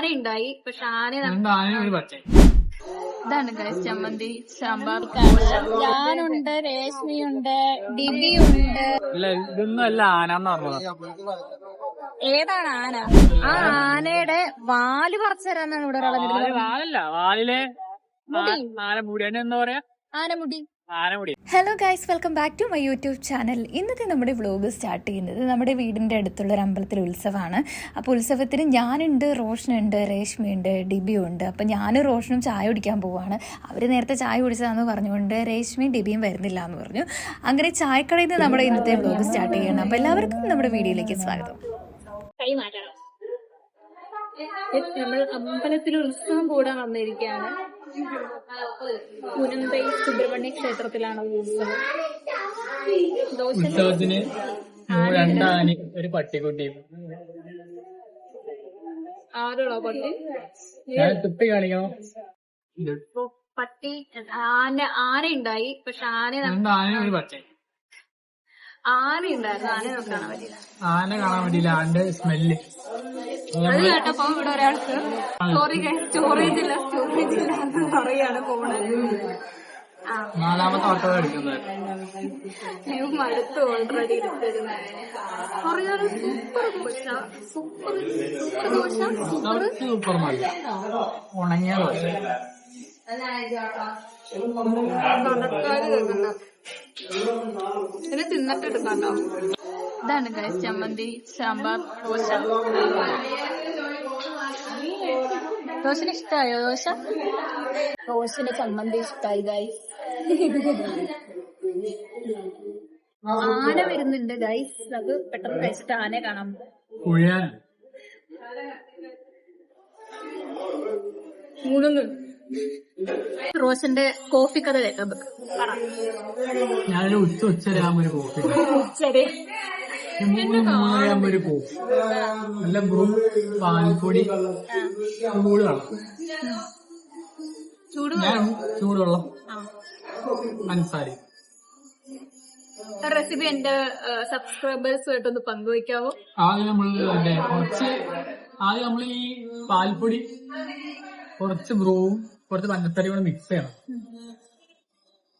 ആനയുണ്ടായി. പക്ഷെ ഇതാണ് ഗൈസ് ചമ്മന്തി സാമ്പാർ. ഞാനുണ്ട്, രേഷ്മിയുണ്ട്, ഡിബിയുണ്ട്. ഇതൊന്നും അല്ല ആനന്ന് പറഞ്ഞത്. ഏതാണ് ആന? ആ ആനയുടെ വാല് പറിച്ചു തരാന്നാണ് ഇവിടെ വാലല്ല, വാലിലെ ആനമുടി. എന്താ പറയാ? Anamudi. Hello guys, welcome back to my YouTube channel. ഇന്നത്തെ നമ്മുടെ വ്ലോഗ് സ്റ്റാർട്ട് ചെയ്യുന്നത് നമ്മുടെ വീടിൻ്റെ അടുത്തുള്ള ഒരു അമ്പലത്തിലെ ഉത്സവമാണ്. അപ്പോൾ ഉത്സവത്തിന് ഞാനുണ്ട്, റോഷനുണ്ട്, രേഷ്മയുണ്ട്, ഡിബിയും ഉണ്ട്. അപ്പോൾ ഞാനും റോഷനും ചായ കുടിക്കാൻ പോവുകയാണ്. അവർ നേരത്തെ ചായ കുടിച്ചതാണെന്ന് പറഞ്ഞുകൊണ്ട് രേഷ്മയും ഡിബിയും വരുന്നില്ല എന്ന് പറഞ്ഞു. അങ്ങനെ ചായക്കടയിൽ നിന്ന് നമ്മുടെ ഇന്നത്തെ വ്ലോഗ് സ്റ്റാർട്ട് ചെയ്യണം. അപ്പോൾ എല്ലാവർക്കും നമ്മുടെ വീഡിയോയിലേക്ക് സ്വാഗതം. നമ്മൾ അമ്പലത്തിൽ ഉത്സവം കൂടാൻ വന്നിരിക്കുകയാണ്. പുനന്തൈ സുബ്രഹ്മണ്യ ക്ഷേത്രത്തിലാണ് ഉത്സവം. ഉത്സവത്തിന് രണ്ടാനി ഒരു പട്ടിക്കുട്ടിയും. ആരോളോ പട്ടി? തുപ്പി കാണിക്കണോ? പട്ടി ആനയുണ്ടായി. പക്ഷെ ഒരു പട്ടി ആനയുണ്ടായിരുന്നു. ആന കാണാൻ കാണാൻ പറ്റില്ല. പറ്റില്ല. ആന്റെ സ്മെല്ല് അത് കേട്ടപ്പോ ഇവിടെ ഒരാൾക്ക് സ്റ്റോറേജ് ഇല്ല എന്ന് പറയാണ് പോണത്. നാലാമത്തെ ഓട്ടോ അടിക്കുന്നത്. മടുത്ത് ഓൾറെഡി എടുത്തിരുന്ന സൂപ്പർ നല്ല ഉണങ്ങിയ ദോശ. ഇത് തിന്നിട്ട് എടുക്കണ്ടോ? ഇതാണ് ഗൈസ് ചമ്മന്തി സാമ്പാർ ദോശ. ദോശന് ഇഷ്ടായോ? ദോശന് ചമ്മന്തി ഇഷ്ടായി ഗൈസ്. ആന വരുന്നുണ്ട് ഗൈസ്. അത് പെട്ടെന്ന് കഴിച്ചിട്ട് ആനയെ കാണാൻ മൂന്ന്. റോഷന്റെ കോഫി കഥ കേൾക്കാൻ ഞാനൊരു ഉച്ചരാകുമ്പോ ഒരു കോഫി, 3 ഒരു കോഫി, നല്ല ബ്രൂ, പാൽപ്പൊടി, ചൂടുവെള്ളം, പഞ്ചസാര. റെസിപ്പി എന്റെ സബ്സ്ക്രൈബേഴ്സുമായിട്ടൊന്ന് പങ്കുവയ്ക്കാവോ? ആദ്യം നമ്മൾ ഈ പാൽപ്പൊടി കുറച്ച് ബ്രൂവും കുറച്ച് പഞ്ചസാരയും കൂടെ മിക്സ് ചെയ്യണം.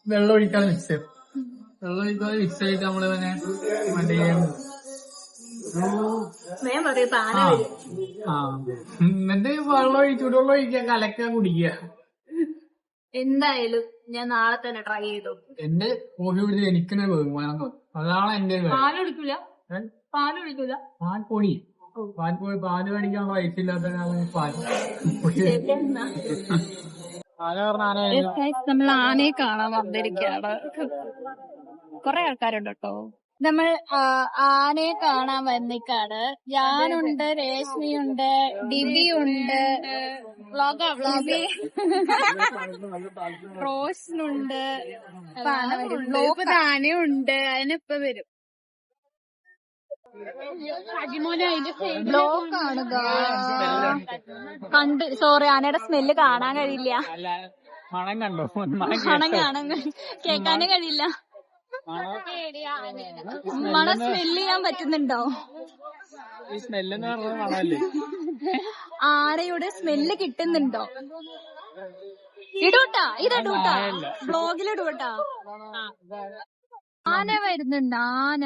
വെള്ളം ഒഴിക്കാതെ മിക്സ് ചെയ്യണം. വെള്ളം ഒഴിക്കാതെ മിക്സ് ചെയ്തിട്ട് നമ്മള് തന്നെ മറ്റേ എന്നിട്ട് ചൂടുവെള്ളം ഒഴിക്കുക, കലക്കുക, കുടിക്കുക. എന്തായാലും ഞാൻ നാളെ തന്നെ ട്രൈ ചെയ്തു. എന്റെ കോഫി കുടിച്ച് എനിക്കൊരു ബഹുമാനം. അതാണ് എന്റെ പാലൊഴിക്കൂല. പാൽപ്പൊടി പാല് മേടിക്കാൻ പൈസ ഇല്ലാത്ത നമ്മൾ ആനയെ കാണാൻ വന്നിരിക്കുകയാണ്. കൊറേ ആൾക്കാരുണ്ട് കേട്ടോ. നമ്മൾ ആനയെ കാണാൻ വന്നിക്കാണ്. ഞാനുണ്ട്, രേഷ്മിയുണ്ട്, ഡിബിയുണ്ട്, റോഷനുണ്ട്, ആനയുണ്ട്. അതിനിപ്പ വരും. സോറി, ആനയുടെ സ്മെല്ല് കാണാൻ കഴിയില്ല. മണം കണ്ടോ? മണം കേൾക്കാനേ കഴിയില്ല. മണം സ്മെല്ല് ചെയ്യാൻ പറ്റുന്നുണ്ടോ? ഈ സ്മെല്ലെന്ന് പറഞ്ഞത് മണമല്ലേ? ആനയുടെ സ്മെല്ല് കിട്ടുന്നുണ്ടോ? ഇടൂട്ടാ, ഇതിടൂട്ടാ, ബ്ലോഗിലിടൂട്ടാ. ആന വരുന്നുണ്ട്. ആന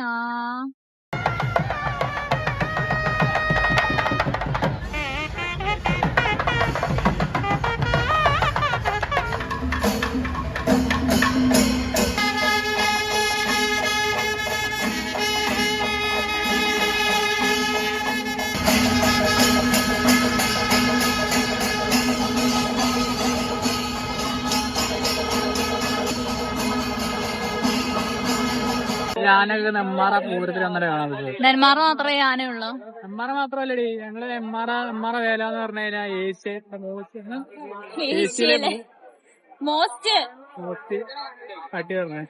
ഞാനൊക്കെ നെമ്മാറ പൂരത്തിൽ അന്നേരം കാണാൻ പറ്റും. നെന്മാറ മാത്രമേ ആനയുള്ളൂ. നെമ്മാറ മാത്രല്ലടി, ഞങ്ങള് നെമ്മാറ വേല എന്ന് പറഞ്ഞു കഴിഞ്ഞാൽ ഏഷ്യയിലെ മോസ്റ്റ് പട്ടി പറഞ്ഞേ.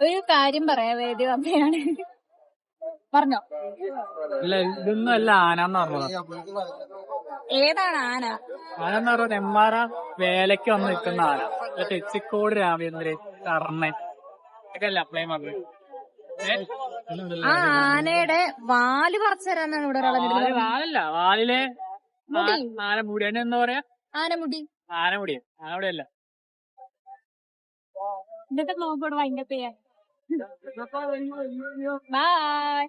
ഒരു കാര്യം പറയാ, വേദി അമ്മയാണ്. പറഞ്ഞോ? ഇല്ല, ഇതൊന്നും അല്ല ആനന്ന് പറഞ്ഞത്. ഏതാണ് ആന? ആനെന്ന് പറഞ്ഞ നെമ്മാറ വേലയ്ക്ക് വന്ന് നിൽക്കുന്ന ആന. തെച്ചിക്കോട് രാമേന്ദ്രൻ, കർണൻ ഒക്കെ അല്ല അപ്ലൈ പറഞ്ഞത്. ആ ആനയുടെ വാല് പറിച്ചു തരാന്നാണ് ഇവിടെ ഒരാളെ വാലല്ല, വാലിലെ ആനമുടി. അതിന് എന്താ പറയാ? ആനമുടി. ആനമുടിയല്ല. എന്നിട്ട് നോക്കോട് ഭയങ്കര ബൈ.